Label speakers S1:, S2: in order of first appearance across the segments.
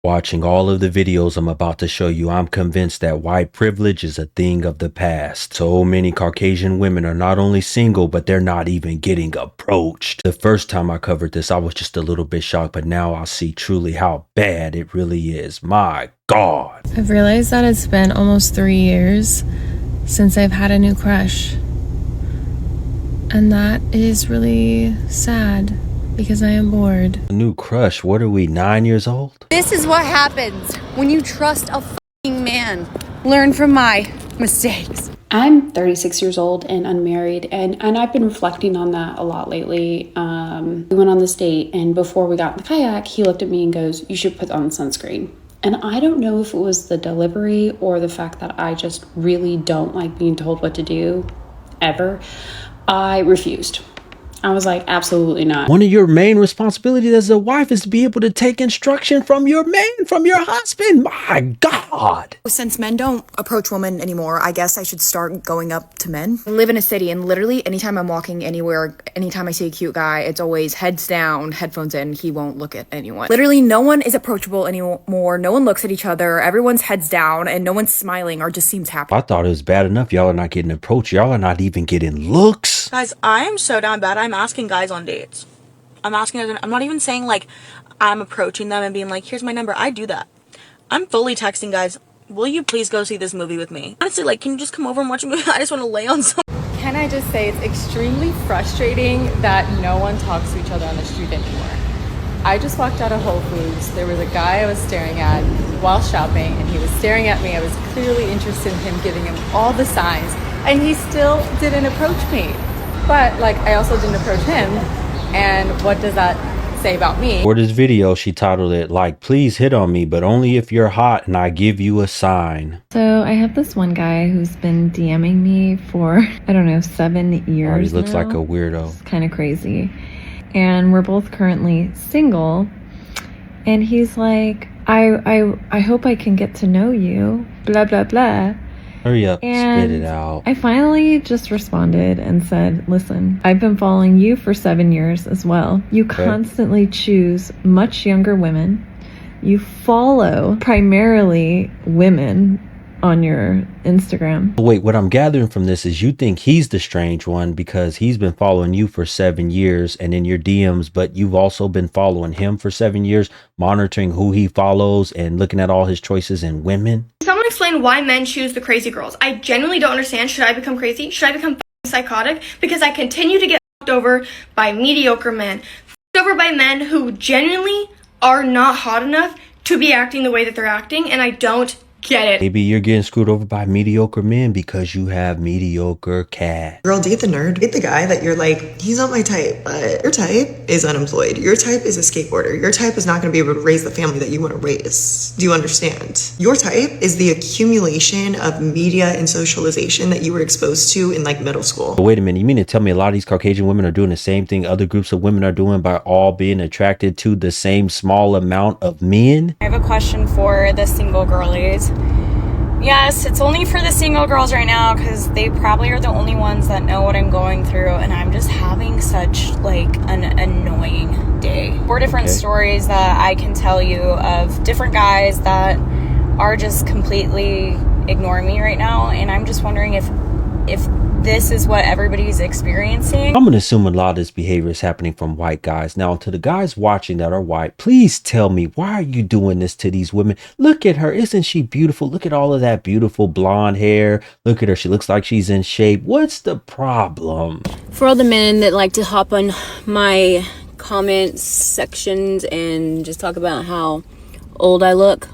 S1: Watching all of the videos I'm about to show you, I'm convinced that white privilege is a thing of the past. So many Caucasian women are not only single, but they're not even getting approached. The first time I covered this, I was just a little bit shocked, but now I see truly how bad it really is. My God.
S2: I've realized that it's been almost 3 years since I've had a new crush. And that is really sad because I am bored.
S1: A new crush? What are we, 9 years old?
S3: This is what happens when you trust a fucking man. Learn from my mistakes.
S4: I'm 36 years old and unmarried, and I've been reflecting on that a lot lately. We went on this date, and before we got in the kayak, he looked at me and goes, "You should put on sunscreen." And I don't know if it was the delivery or the fact that I just really don't like being told what to do, ever. I refused. I was like, absolutely not.
S1: One of your main responsibilities as a wife is to be able to take instruction from your man, from your husband. My God.
S5: Since men don't approach women anymore, I guess I should start going up to men. I live in a city, and literally anytime I'm walking anywhere, anytime I see a cute guy, it's always heads down, headphones in, he won't look at anyone. Literally no one is approachable anymore. No one looks at each other. Everyone's heads down, and no one's smiling or just seems happy.
S1: I thought it was bad enough y'all are not getting approached. Y'all are not even getting looks.
S6: Guys, I am so down bad. I'm asking guys on dates. I'm not even saying like I'm approaching them and being like, here's my number. I do that. I'm fully texting guys, will you please go see this movie with me? Honestly, like, can you just come over and watch a movie? I just want to lay on some.
S7: Can I just say it's extremely frustrating that no one talks to each other on the street anymore. I just walked out of Whole Foods. There was a guy I was staring at while shopping, and he was staring at me. I was clearly interested in him, giving him all the signs, and he still didn't approach me. But like, I also didn't approach him, and what does that say about me?
S1: For this video, she titled it like, please hit on me, but only if you're hot and I give you a sign.
S2: So I have this one guy who's been DMing me for, I don't know, 7 years
S1: He looks
S2: now.
S1: like a weirdo.
S2: It's kind of crazy. And we're both currently single. And he's like, I hope I can get to know you, blah, blah, blah.
S1: Hurry up,
S2: And
S1: spit it out.
S2: I finally just responded and said, listen, I've been following you for 7 years as well. You constantly choose much younger women. You follow primarily women on your Instagram.
S1: Wait, what I'm gathering from this is you think he's the strange one because he's been following you for 7 years and in your DMs, but you've also been following him for 7 years, monitoring who he follows and looking at all his choices in women.
S8: Someone explain why men choose the crazy girls. I genuinely don't understand. Should I become crazy? Should I become psychotic? Because I continue to get fucked over by mediocre men. Fucked over by men who genuinely are not hot enough to be acting the way that they're acting, and I don't get it.
S1: Maybe you're getting screwed over by mediocre men because you have mediocre cash.
S9: Girl, date the nerd. Date the guy that you're like, he's not my type, but your type is unemployed. Your type is a skateboarder. Your type is not going to be able to raise the family that you want to raise. Do you understand? Your type is the accumulation of media and socialization that you were exposed to in like middle school.
S1: But wait a minute, you mean to tell me a lot of these Caucasian women are doing the same thing other groups of women are doing by all being attracted to the same small amount of men?
S10: I have a question for the single girlies. Yes, it's only for the single girls right now because they probably are the only ones that know what I'm going through, and I'm just having such like an annoying day. 4 different stories that I can tell you of different guys that are just completely ignoring me right now, and I'm just wondering if this is what everybody's experiencing.
S1: I'm gonna assume a lot of this behavior is happening from white guys. Now, to the guys watching that are white, please tell me, why are you doing this to these women? Look at her. Isn't she beautiful? Look at all of that beautiful blonde hair. Look at her. She looks like she's in shape. What's the problem?
S11: For all the men that like to hop on my comment sections and just talk about how old I look,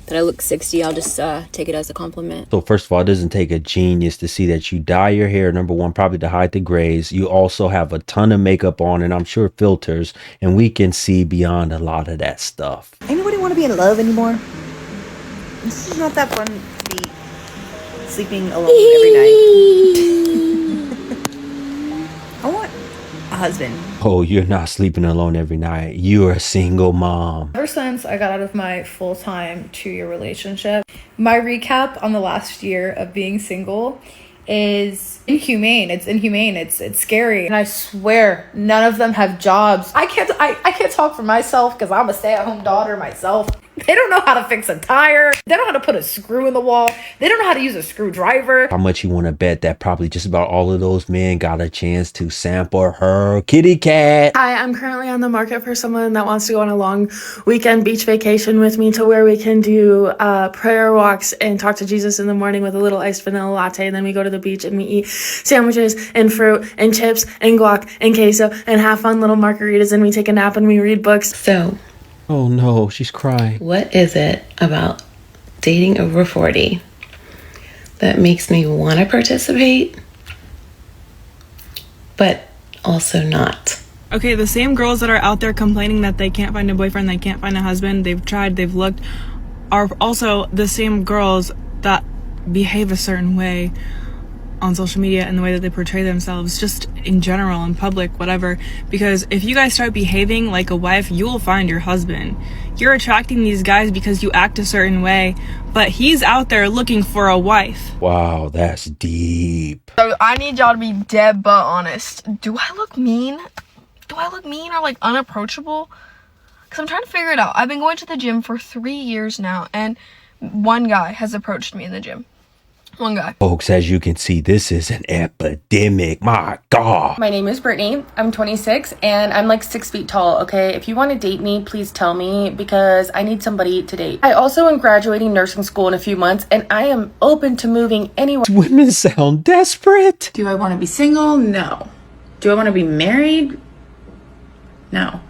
S11: that I look 60, I'll just take it as a compliment.
S1: So first of all, it doesn't take a genius to see that you dye your hair, number one, probably to hide the grays. You also have a ton of makeup on, and I'm sure filters, and we can see beyond a lot of that stuff.
S5: Anybody want to be in love anymore? This is not that fun to be sleeping alone every night. I want a husband.
S1: Oh, you're not sleeping alone every night. You're a single mom.
S12: Ever since I got out of my full-time 2-year relationship, my recap on the last year of being single is inhumane. It's inhumane. It's scary. And I swear, none of them have jobs. I can't talk for myself because I'm a stay-at-home daughter myself. They don't know how to fix a tire. They don't know how to put a screw in the wall. They don't know how to use a screwdriver.
S1: How much you want to bet that probably just about all of those men got a chance to sample her kitty cat?
S13: Hi, I'm currently on the market for someone that wants to go on a long weekend beach vacation with me to where we can do prayer walks and talk to Jesus in the morning with a little iced vanilla latte. And then we go to the beach and we eat sandwiches and fruit and chips and guac and queso and have fun little margaritas. And we take a nap and we read books.
S14: So,
S1: oh no, she's crying.
S14: What is it about dating over 40 that makes me want to participate, but also not?
S15: Okay, the same girls that are out there complaining that they can't find a boyfriend, they can't find a husband, they've tried, they've looked, are also the same girls that behave a certain way on social media and the way that they portray themselves, just in general, in public, whatever. Because if you guys start behaving like a wife, you will find your husband. You're attracting these guys because you act a certain way, but he's out there looking for a wife.
S1: Wow, that's deep.
S16: So I need y'all to be dead but honest. Do I look mean? Do I look mean or like unapproachable? Because I'm trying to figure it out. I've been going to the gym for 3 years now, and one guy has approached me in the gym. One guy.
S1: Folks, as you can see, this is an epidemic. My God.
S17: My name is Brittany. I'm 26 and I'm like 6 feet tall. Okay, if you want to date me, please tell me because I need somebody to date. I also am graduating nursing school in a few months and I am open to moving anywhere.
S1: Women sound desperate.
S18: Do I want to be single? No. Do I want to be married? No.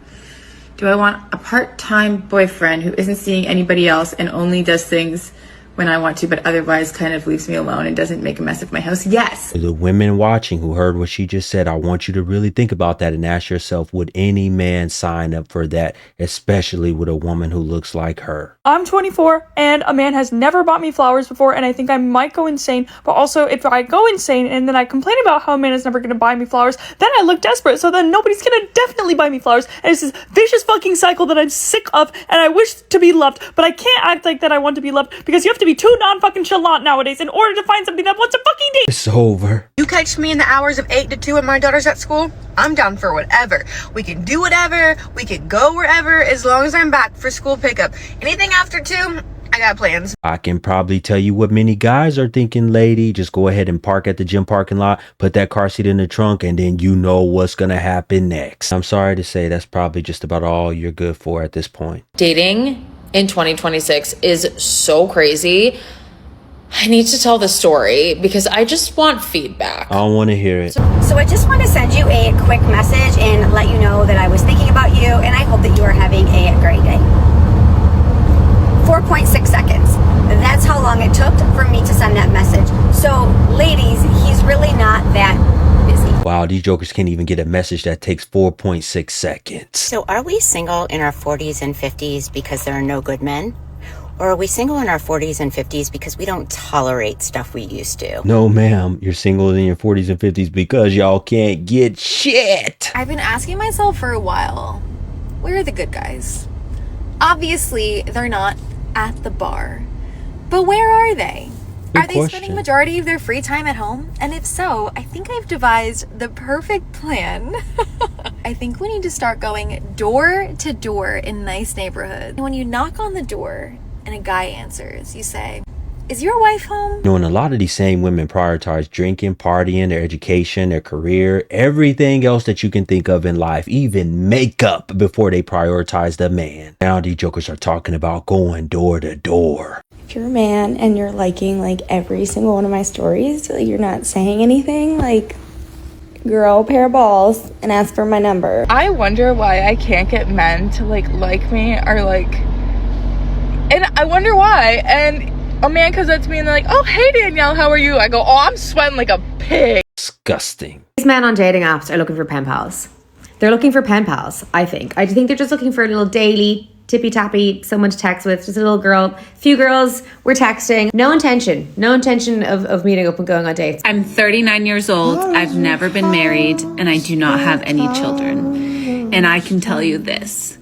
S18: Do I want a part-time boyfriend who isn't seeing anybody else and only does things when I want to, but otherwise kind of leaves me alone and doesn't make a mess of my house? Yes.
S1: To the women watching who heard what she just said, I want you to really think about that and ask yourself, would any man sign up for that, especially with a woman who looks like her?
S19: I'm 24 and a man has never bought me flowers before, and I think I might go insane. But also, if I go insane and then I complain about how a man is never going to buy me flowers, then I look desperate. So then nobody's going to definitely buy me flowers. And it's this vicious fucking cycle that I'm sick of, and I wish to be loved, but I can't act like that I want to be loved because you have to be too non-fucking chalant nowadays in order to find somebody that wants a fucking date.
S1: It's over.
S20: You catch me in the hours of 8 to 2 when my daughter's at school, I'm down for whatever. We can do whatever, we can go wherever, as long as I'm back for school pickup. Anything after 2, I got plans.
S1: I can probably tell you what many guys are thinking, lady. Just go ahead and park at the gym parking lot, put that car seat in the trunk, and then you know what's gonna happen next. I'm sorry to say that's probably just about all you're good for at this point.
S21: Dating in 2026 is so crazy. I need to tell the story because I just want feedback.
S1: I don't want to hear it.
S22: So I just want to send you a quick message and let you know that I was thinking about you and I hope that you are having a great day. 4.6 seconds. That's how long it took for me to send that message. So ladies, he's really not that busy.
S1: Wow, these jokers can't even get a message that takes 4.6 seconds.
S23: So are we single in our 40s and 50s because there are no good men? Or are we single in our 40s and 50s because we don't tolerate stuff we used to?
S1: No, ma'am. You're single in your 40s and 50s because y'all can't get shit.
S24: I've been asking myself for a while, where are the good guys? Obviously, they're not at the bar. But where are they?
S1: Good
S24: Are they
S1: question.
S24: spending majority of their free time at home? And if so, I think I've devised the perfect plan. I think we need to start going door to door in nice neighborhoods. When you knock on the door and a guy answers, you say, "Is your wife home?"
S1: You know, and a lot of these same women prioritize drinking, partying, their education, their career, everything else that you can think of in life, even makeup, before they prioritize the man. Now these jokers are talking about going door to door.
S25: If you're a man and you're liking like every single one of my stories, like you're not saying anything, like, girl, pair of balls and ask for my number.
S6: I wonder why I can't get men to like me or like, and I wonder why. And a man comes up to me and they're like, "Oh, hey Danielle, how are you?" I go, "Oh, I'm sweating like a pig."
S1: Disgusting.
S26: These men on dating apps are looking for pen pals. They're looking for pen pals, I think. I think they're just looking for a little daily tippy-tappy, someone to text with, just a little girl. Few girls were texting. No intention of meeting up and going on dates.
S27: I'm 39 years old. I've never been married, and I do not have any children. And I can tell you this,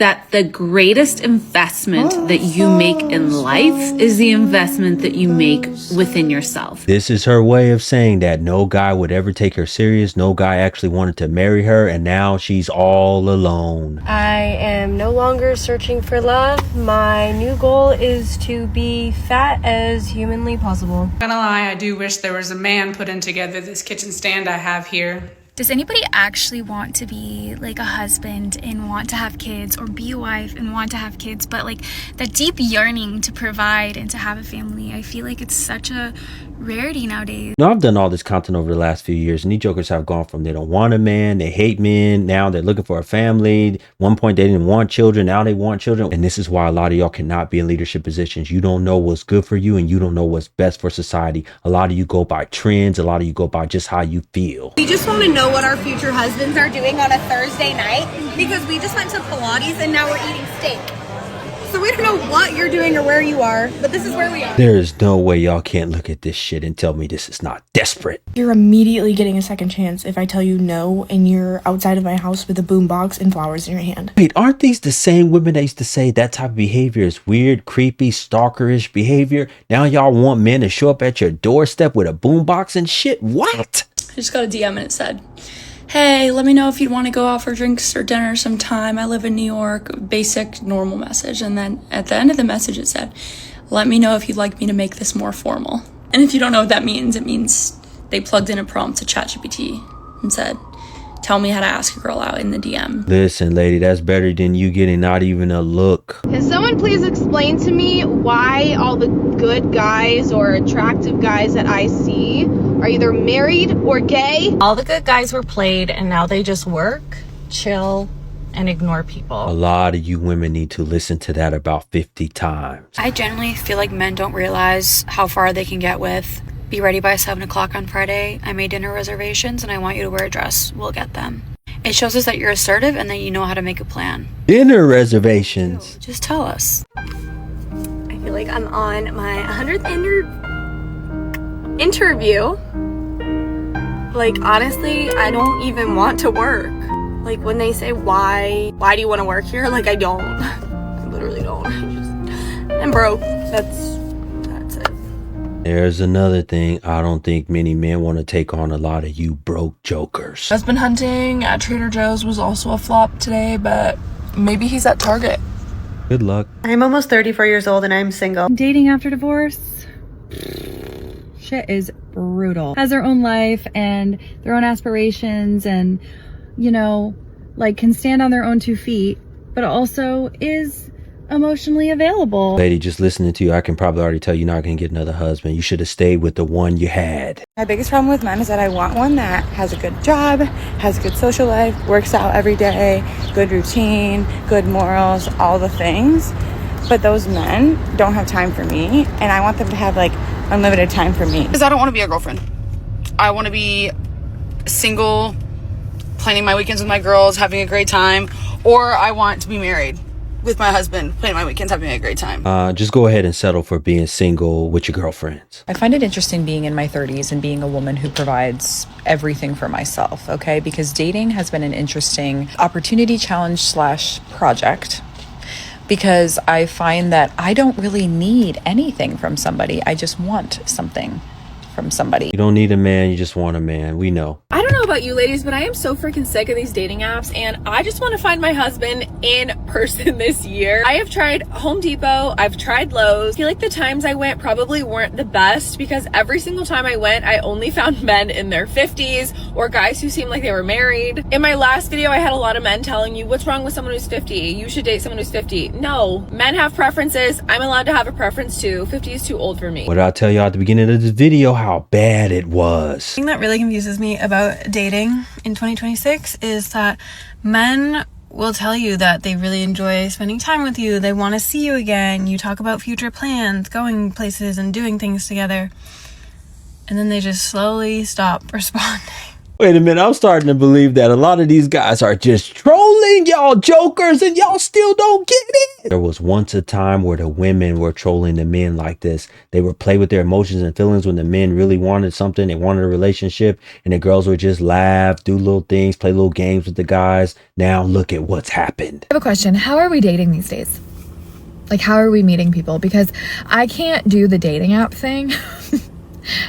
S27: that the greatest investment that you make in life is the investment that you make within yourself.
S1: This is her way of saying that no guy would ever take her serious. No guy actually wanted to marry her, and now she's all alone.
S2: I am no longer searching for love. My new goal is to be fat as humanly possible.
S3: Not gonna lie, I do wish there was a man putting together this kitchen stand I have here.
S4: Does anybody actually want to be like a husband and want to have kids, or be a wife and want to have kids, but like that deep yearning to provide and to have a family? I feel like it's such a rarity nowadays.
S1: Now, I've done all this content over the last few years, and these jokers have gone from they don't want a man, they hate men, now they're looking for a family. One point they didn't want children, now they want children. And this is why a lot of y'all cannot be in leadership positions. You don't know what's good for you, and you don't know what's best for society. A lot of you go by trends, a lot of you go by just how you feel.
S7: We just want to know what our future husbands are doing on a Thursday night, because we just went to Pilates and now we're eating steak. So we don't know what you're doing or where you are, but this is where we are.
S1: There is no way y'all can't look at this shit and tell me this is not desperate.
S8: You're immediately getting a second chance if I tell you no and you're outside of my house with a boombox and flowers in your hand.
S1: Wait, aren't these the same women that used to say that type of behavior is weird, creepy, stalkerish behavior? Now y'all want men to show up at your doorstep with a boombox and shit? What?
S9: I just got a DM and it said, "Hey, let me know if you'd want to go out for drinks or dinner sometime. I live in New York." Basic, normal message. And then at the end of the message, it said, "Let me know if you'd like me to make this more formal." And if you don't know what that means, it means they plugged in a prompt to ChatGPT and said, "Tell me how to ask a girl out in the DM."
S1: Listen, lady, that's better than you getting not even a look.
S7: Can someone please explain to me why all the good guys or attractive guys that I see are either married or gay?
S10: All the good guys were played and now they just work, chill, and ignore people.
S1: A lot of you women need to listen to that about 50 times.
S4: I generally feel like men don't realize how far they can get with, "Be ready by 7 o'clock on Friday. I made dinner reservations and I want you to wear a dress. We'll get them." It shows us that you're assertive and that you know how to make a plan.
S1: Dinner reservations.
S4: Just tell us.
S7: I feel like I'm on my 100th interview. Like, honestly, I don't even want to work. Like, when they say, why do you want to work here? Like, I don't. I literally don't. I'm broke. That's it.
S1: There's another thing. I don't think many men want to take on a lot of you broke jokers.
S15: Husband hunting at Trader Joe's was also a flop today, but maybe he's at Target.
S1: Good luck.
S28: I'm almost 34 years old and I'm single.
S29: Dating after divorce? Shit is brutal. Has their own life and their own aspirations and, you know, like can stand on their own 2 feet, but also is emotionally available.
S1: Lady, just listening to you, I can probably already tell you're not going to get another husband. You should have stayed with the one you had.
S30: My biggest problem with men is that I want one that has a good job, has a good social life, works out every day, good routine, good morals, all the things. But those men don't have time for me, and I want them to have like unlimited time for me.
S31: Because I don't want to be a girlfriend. I want to be single, planning my weekends with my girls, having a great time, or I want to be married with my husband, planning my weekends, having a great time.
S1: Just go ahead and settle for being single with your girlfriends.
S32: I find it interesting being in my 30s and being a woman who provides everything for myself, okay? Because dating has been an interesting opportunity challenge / project. Because I find that I don't really need anything from somebody. I just want something from somebody.
S1: You don't need a man, you just want a man. We know.
S33: I don't know about you ladies, but I am so freaking sick of these dating apps, and I just want to find my husband in person this year. I have tried Home Depot, I've tried Lowe's. I feel like the times I went probably weren't the best, because every single time I went, I only found men in their 50s or guys who seemed like they were married. In my last video, I had a lot of men telling you, what's wrong with someone who's 50? You should date someone who's 50. No, men have preferences. I'm allowed to have a preference too. 50 is too old for me.
S1: What did I tell you at the beginning of this video? How bad it was.
S15: The thing that really confuses me about dating in 2026 is that men will tell you that they really enjoy spending time with you. They want to see you again. You talk about future plans, going places and doing things together. And then they just slowly stop responding.
S1: Wait a minute, I'm starting to believe that a lot of these guys are just trolling y'all jokers and y'all still don't get it. There was once a time where the women were trolling the men like this. They would play with their emotions and feelings when the men really wanted something, they wanted a relationship, and the girls would just laugh, do little things, play little games with the guys. Now look at what's happened.
S5: I have a question. How are we dating these days? Like, how are we meeting people? Because I can't do the dating app thing.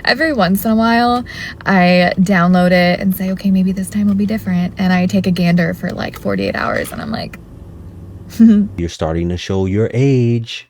S5: Every once in a while, I download it and say, okay, maybe this time will be different. And I take a gander for like 48 hours and I'm like,
S1: You're starting to show your age.